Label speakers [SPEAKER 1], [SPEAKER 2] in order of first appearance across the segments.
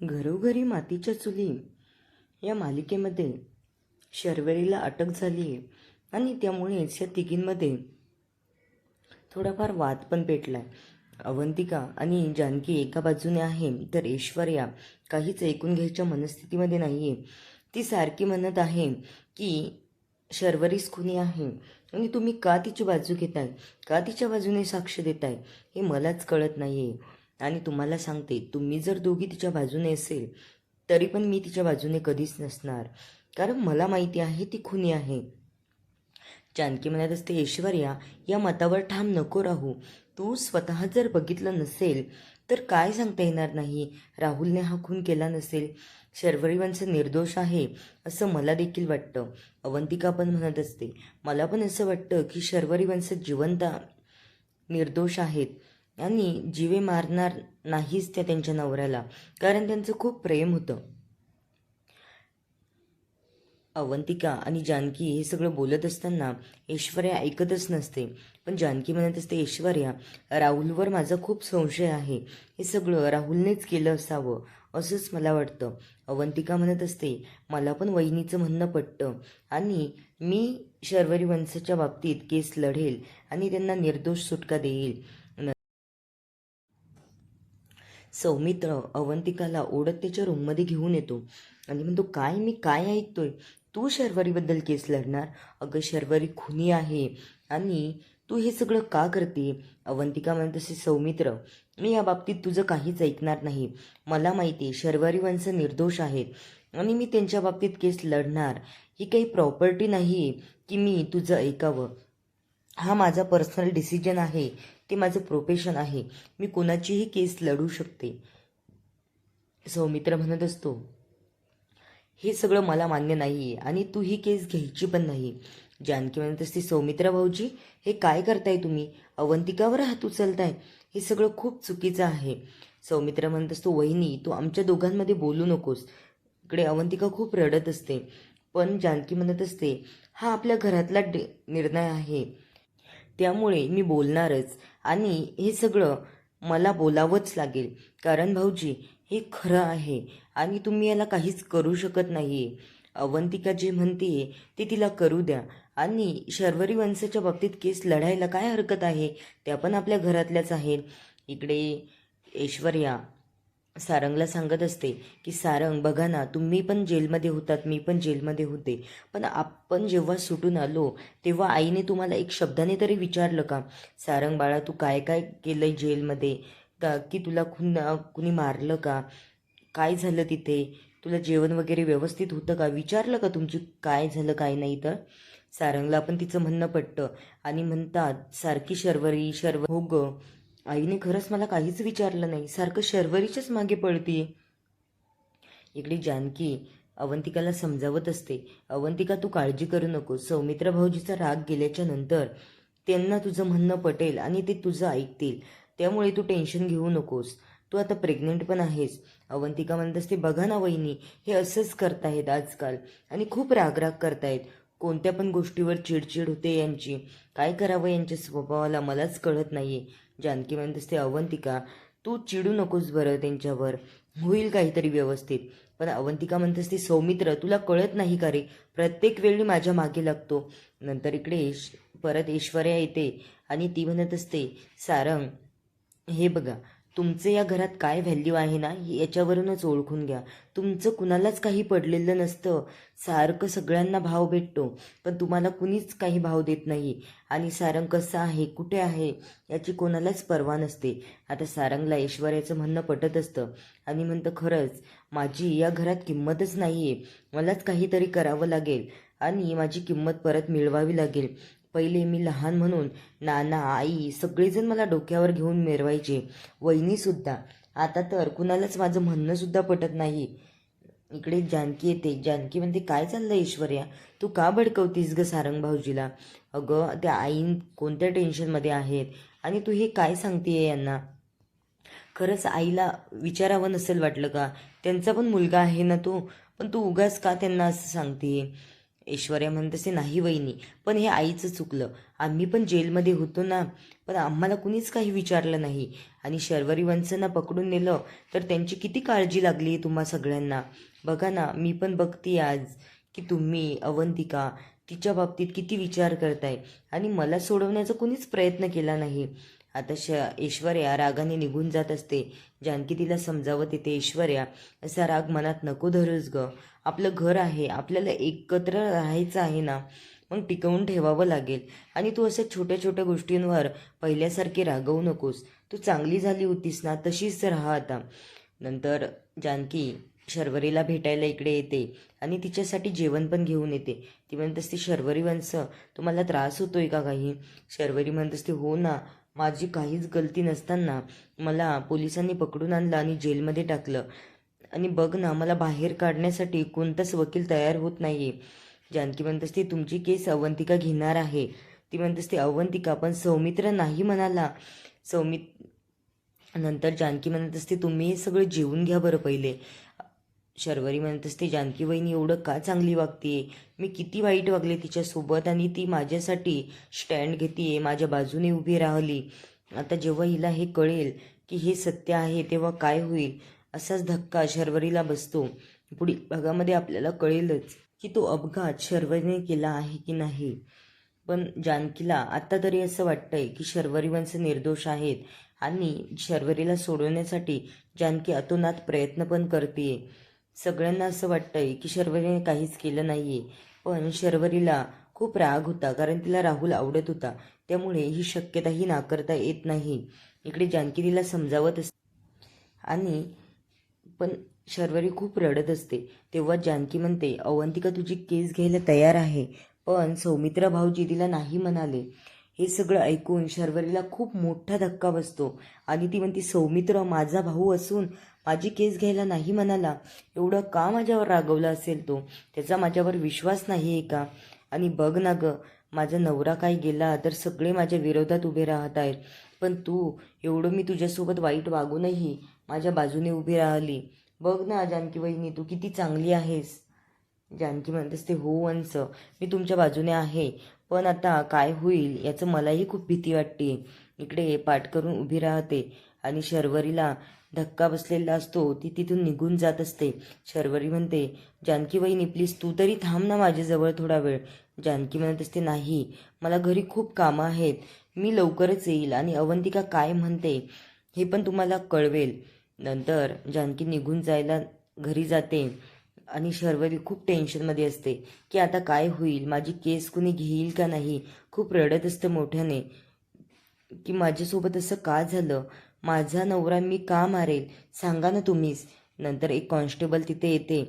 [SPEAKER 1] घरोघरी मातीच्या चुली या मालिकेमध्ये शर्वरीला अटक झाली आहे आणि त्यामुळेच या तिघींमध्ये थोडाफार वाद पण पेटलाय. अवंतिका आणि जानकी एका बाजूने आहे, तर ऐश्वर्या काहीच ऐकून घ्यायच्या मनस्थितीमध्ये नाही आहे. ती सारखी म्हणत आहे की शर्वरीच खुनी आहे आणि तुम्ही का तिची बाजू घेताय, का तिच्या बाजूने साक्ष देताय, हे मलाच कळत नाही आहे. आणि तुम्हाला सांगते, तुम्ही जर दोघी तिच्या बाजूने असेल तरी पण मी तिच्या बाजूने कधीच नसणार, कारण मला माहिती आहे ती खुनी आहे. जानकी म्हणत असते, ऐश्वर्या या मतावर ठाम नको राहू. तू स्वतः जर बघितलं नसेल तर काय सांगता येणार नाही. राहुलने हा खून केला नसेल. शर्वरी वंश निर्दोष आहे असं मला देखील वाटतं. अवंतिका पण म्हणत असते, मला पण असं वाटतं की शर्वरी वंश जिवंत निर्दोष आहेत आणि जीवे मारणार नाहीच त्या त्यांच्या नवऱ्याला, कारण त्यांचं खूप प्रेम होतं. अवंतिका आणि जानकी हे सगळं बोलत असताना ऐश्वर्या ऐकतच नसते. पण जानकी म्हणत असते, ऐश्वर्या राहुलवर माझा खूप संशय आहे, हे सगळं राहुलनेच केलं असावं असंच मला वाटतं. अवंतिका म्हणत असते, मला पण वहिनीचं म्हणणं पटतं आणि मी शर्वरी वंशाच्या बाबतीत केस लढेल आणि त्यांना निर्दोष सुटका देईल. सौमित्र अवंतिकाला ओढत त्याच्या रूममध्ये घेऊन येतो आणि म्हणतो, काय मी काय ऐकतोय, तू शर्वरीबद्दल केस लढणार? अगं शर्वरी खुनी आहे आणि तू हे सगळं का करते? अवंतिका म्हणत असे, सौमित्र मी या बाबतीत तुझं काहीच ऐकणार नाही. मला माहिती आहे शर्वरी वंश निर्दोष आहेत आणि मी त्यांच्या बाबतीत केस लढणार. ही काही प्रॉपर्टी नाही की मी तुझं ऐकावं. हा माझा पर्सनल डिसिजन आहे, ते माझं प्रोफेशन आहे. मी कोणाचीही केस लढू शकते. सौमित्र म्हणत असतो, हे सगळं मला मान्य नाही आहे आणि तू ही केस घ्यायची पण नाही. जानकी म्हणत असते, सौमित्र भाऊजी हे काय करताय तुम्ही? अवंतिकावर हात उचलताय, हे सगळं खूप चुकीचं आहे. सौमित्र म्हणत असतो, वहिनी तू आमच्या दोघांमध्ये बोलू नकोस. इकडे अवंतिका खूप रडत असते, पण जानकी म्हणत असते, हा आपल्या घरातला निर्णय आहे, त्यामुळे मी बोलणारच आणि हे सगळं मला बोलावंच लागेल, कारण भाऊजी हे खरं आहे आणि तुम्ही याला काहीच करू शकत नाही. अवंतिका जे म्हणते ते तिला करू द्या आणि शर्वरी वंशाच्या बाबतीत केस लढायला काय हरकत आहे, त्या पण आपल्या घरातल्याच आहेत. इकडे ऐश्वर्या सारंगला सांगत असते की सारंग बघा ना, तुम्ही पण जेलमध्ये होतात, मी पण जेलमध्ये होते, पण आपण जेव्हा सुटून आलो तेव्हा आईने तुम्हाला एक शब्दाने तरी विचारलं का, सारंग बाळा तू काय काय केलंय जेलमध्ये, का की तुला कुणी मारलं का, काय झालं तिथे, तुला जेवण वगैरे व्यवस्थित होतं का, विचारलं का तुमची काय झालं काय नाही. तर सारंगला पण तिचं म्हणणं पटतं आणि म्हणतात, सारखी शर्वरी हो ग, आईने खरंच मला काहीच विचारलं नाही, सारखं शर्वरीच्याच मागे पळतीये. इकडे जानकी अवंतिकाला समजावत असते, अवंतिका तू काळजी करू नको, सौमित्र भाऊजीचा राग गेल्याच्या नंतर त्यांना तुझं म्हणणं पटेल आणि ते तुझं ऐकतील, त्यामुळे तू टेन्शन घेऊ नकोस. तू आता प्रेग्नेंट पण आहेस. अवंतिका म्हणत असते, बघा ना वहिनी हे असंच करतायत आजकाल आणि खूप रागराग करतायत, कोणत्या पण गोष्टीवर चिडचिड होते यांची, काय करावं यांच्या स्वभावाला मलाच कळत नाहीये. जानकी म्हणत असते, अवंतिका तू चिडू नकोस बरं, त्यांच्यावर होईल काहीतरी व्यवस्थित. पण अवंतिका म्हणत असते, सौमित्र तुला कळत नाही का रे, प्रत्येक वेळी माझ्या मागे लागतो. नंतर इकडे परत ऐश्वर्या येते आणि ती म्हणत असते, सारंग हे बघा, तुमचं या घरात काय व्हॅल्यू आहे ना याच्यावरूनच ओळखून घ्या. तुमचं कुणालाच काही पडलेलं नसतं, सारखं सगळ्यांना भाव भेटतो, पण तुम्हाला कुणीच काही भाव देत नाही. आणि सारंग कसं आहे, कुठे आहे याची कोणालाच पर्वा नसते. आता सारंगला ऐश्वर्याचं म्हणणं पटत असतं आणि म्हणतं, खरंच माझी या घरात किंमतच नाही आहे, मलाच काहीतरी करावं लागेल आणि माझी किंमत परत मिळवावी लागेल. पहिले मी लहान म्हणून नाना आई सगळेजण मला डोक्यावर घेऊन मिरवायचे, वहिनीसुद्धा, आता तर कुणालाच माझं म्हणणंसुद्धा पटत नाही. इकडे जानकी येते. जानकी म्हणते, काय चाललं ऐश्वर्या, तू का भडकवतीस ग सारंग भाऊजीला? अगं त्या आईन कोणत्या टेन्शनमध्ये आहेत आणि तू हे काय सांगतेय यांना? खरंच आईला विचारावं नसेल वाटलं का, त्यांचा पण मुलगा आहे ना तो, पण तू उगाच का त्यांना असं सांगते? ऐश्वर्या म्हणत असते, नाही वहिनी, पण हे आईचं चुकलं. आम्ही पण जेलमध्ये होतो ना, पण आम्हाला कुणीच काही विचारलं नाही. आणि शर्वरी वंशना पकडून नेलं तर त्यांची किती काळजी लागली तुम्हा सगळ्यांना. बघा ना, मी पण बघते आज की तुम्ही अवंतिका तिच्या बाबतीत किती विचार करताय आणि मला सोडवण्याचा कुणीच प्रयत्न केला नाही. आता ऐश्वर्या रागाने निघून जात असते. जानकी तिला समजावत येते, ऐश्वर्या असा राग मनात नको धरूस ग. आपलं घर आहे, आपल्याला एकत्र राहायचं आहे ना, मग टिकवून ठेवावं लागेल. आणि तू अशा छोट्या छोट्या गोष्टींवर पहिल्यासारखी रागवू नकोस. तू चांगली झाली होतीस ना, तशीच राहा आता. नंतर जानकी शर्वरीला भेटायला इकडे येते आणि तिच्यासाठी जेवण पण घेऊन येते. ती म्हणत असते, शर्वरी वंश, तुम्हाला त्रास होतोय का काही? शर्वरी म्हणत असते, हो ना, माझी काहीच गलती नसताना मला पोलिसांनी पकडून आणलं आणि जेलमध्ये टाकलं. आणि बघ ना, मला बाहेर काढण्यासाठी कोणताच वकील तयार होत नाहीये. जानकी म्हणत असते, तुमची केस अवंतिका घेणार आहे. ती म्हणत असते, अवंतिका, पण सौमित्र नाही म्हणाला. नंतर जानकी म्हणत असते, तुम्ही हे सगळं जेवून घ्या बरं पहिले. शर्वरी म्हणत असते, जानकी वहिनी एवढं का चांगली वागतेय? मी किती वाईट वागले तिच्यासोबत आणि ती माझ्यासाठी स्टँड घेते, माझ्या बाजूने उभी राहिली. आता जेव्हा हिला हे कळेल की हे सत्य आहे तेव्हा काय होईल? असाच धक्का शर्वरीला बसतो. पुढील भागामध्ये आपल्याला कळेलच की तो अपघात शर्वरीने केला आहे की नाही. पण जानकीला आत्ता तरी असं वाटतंय की शर्वरी वंश निर्दोष आहेत आणि शर्वरीला सोडवण्यासाठी जानकी अतोनात प्रयत्न पण करते. सगळ्यांना असं वाटतंय की शर्वरीने काहीच केलं नाहीये, पण शर्वरीला खूप राग होता कारण तिला राहुल आवडत होता. त्यामुळे ही शक्यताही नाकारता येत नाही. इकडे जानकी तिला समजावत असते आणि पण शर्वरी खूप रडत असते. तेव्हा जानकी म्हणते, अवंतिका तुझी केस घ्यायला तयार आहे, पण सौमित्र भाऊजी तिला नाही म्हणाले. हे सगळं ऐकून शर्वरीला खूप मोठा धक्का बसतो आणि ती म्हणते, सौमित्र माझा भाऊ असून माझी केस घ्यायला नाही म्हणाला. एवढं का माझ्यावर रागवला असेल तो? त्याचा माझ्यावर विश्वास नाही आहे का? आणि बघ ना ग, माझा नवरा काय गेला तर सगळे माझ्या विरोधात उभे राहत आहेत, पण तू एवढं मी तुझ्यासोबत वाईट वागूनही माझ्या बाजूने उभी राहिली. बघ ना जानकी वहिनी, तू किती चांगली आहेस. जानकी म्हणत असते, हो वंश, मी तुमच्या बाजूने आहे, पण आता काय होईल याचं मलाही खूप भीती वाटते. इकडे पाठ करून उभी राहते आणि शर्वरीला धक्का बसलेला असतो. ती तिथून निघून जात असते. शर्वरी म्हणते, जानकी वहिनी प्लीज तू तरी थांब ना माझ्याजवळ थोडा वेळ. जानकी म्हणत असते, नाही, मला घरी खूप कामं आहेत, मी लवकरच येईल आणि अवंतिका काय म्हणते हे पण तुम्हाला कळवेल. नंतर जानकी निघून जायला घरी जाते आणि शर्वरी खूप टेन्शनमध्ये असते की आता काय होईल, माझी केस कुणी घेईल का नाही. खूप रडत असतं मोठ्याने की माझ्यासोबत असं का झालं, माझा नवरा मी का मारेल, सांगा ना तुम्हीच. नंतर एक कॉन्स्टेबल तिथे येते.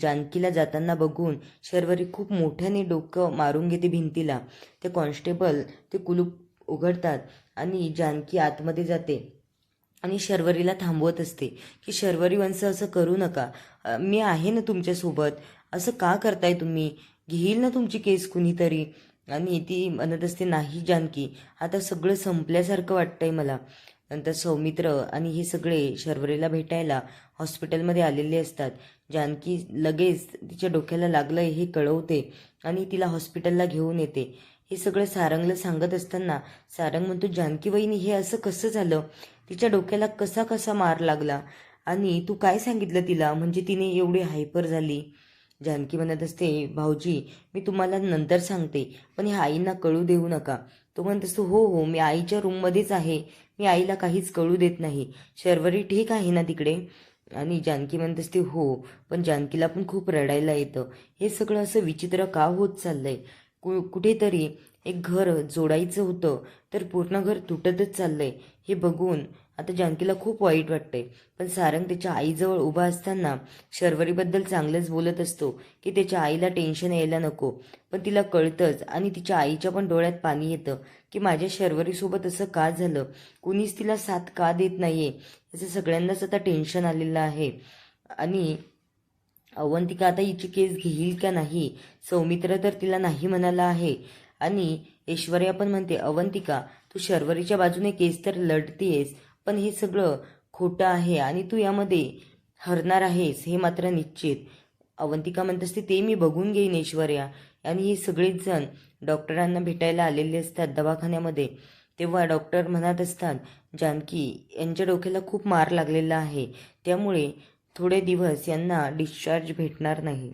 [SPEAKER 1] जानकीला जाताना बघून शर्वरी खूप मोठ्याने डोकं मारून घेते भिंतीला. ते कॉन्स्टेबल ते कुलूप उघडतात आणि जानकी आतमध्ये जाते आणि शर्वरीला थांबवत असते की शर्वरी वंश असं करू नका, मी आहे ना तुमच्यासोबत, असं का करताय तुम्ही, घेईल ना तुमची केस कुणीतरी. आणि ती म्हणत असते, नाही जानकी, आता सगळं संपल्यासारखं वाटतंय मला. नंतर सौमित्र आणि हे सगळे शर्वरीला भेटायला हॉस्पिटलमध्ये आलेले असतात. जानकी लगेच तिच्या डोक्याला लागलंय हे कळवते आणि तिला हॉस्पिटलला घेऊन येते. हे सगळं सारंगला सांगत असताना सारंग म्हणतो, जानकी वहिनी हे असं कसं झालं, तिच्या डोक्याला कसा कसा मार लागला आणि तू काय सांगितलं तिला, म्हणजे तिने एवढी हायपर झाली. जानकी म्हणत असते, भाऊजी मी तुम्हाला नंतर सांगते, पण ह्या आईंना कळू देऊ नका. तो म्हणत असतो, हो हो, मी आईच्या रूममध्येच आहे, मी आईला काहीच कळू देत नाही. शर्वरी ठीक आहे ना तिकडे? आणि जानकी म्हणत असते, हो, पण जानकीला पण खूप रडायला येतं. हे सगळं असं विचित्र का होत चाललंय? कुठेतरी एक घर जोडायचं होतं तर पूर्ण घर तुटतच चाललंय. हे बघून आता जानकीला खूप वाईट वाटतंय. पण सारंग त्याच्या आईजवळ उभा असताना शर्वरीबद्दल चांगलंच बोलत असतो की त्याच्या आईला टेन्शन यायला नको. पण तिला कळतंच आणि तिच्या आईच्या पण डोळ्यात पाणी येतं की माझ्या शर्वरीसोबत असं का झालं, कुणीच तिला साथ का देत नाहीये, याचं सगळ्यांनाच आता टेन्शन आलेलं आहे. आणि अवंतिका आता हिची केस घेईल का नाही, सौमित्र तर तिला नाही म्हणाला आहे. आणि ऐश्वर्या पण म्हणते, अवंतिका तू शर्वरीच्या बाजूने केस तर लढतीयेस, पण हे सगळं खोटं आहे आणि तू यामध्ये हरणार आहेस हे मात्र निश्चित. अवंतिका म्हणत असते ते मी बघून घेईन ऐश्वर्या. आणि हे सगळेच जण डॉक्टरांना भेटायला आलेले असतात दवाखान्यामध्ये. तेव्हा डॉक्टर म्हणत असतात जानकी यांच्या डोक्याला खूप मार लागलेला आहे, त्यामुळे थोडे दिवस यांना डिस्चार्ज भेटणार नाही.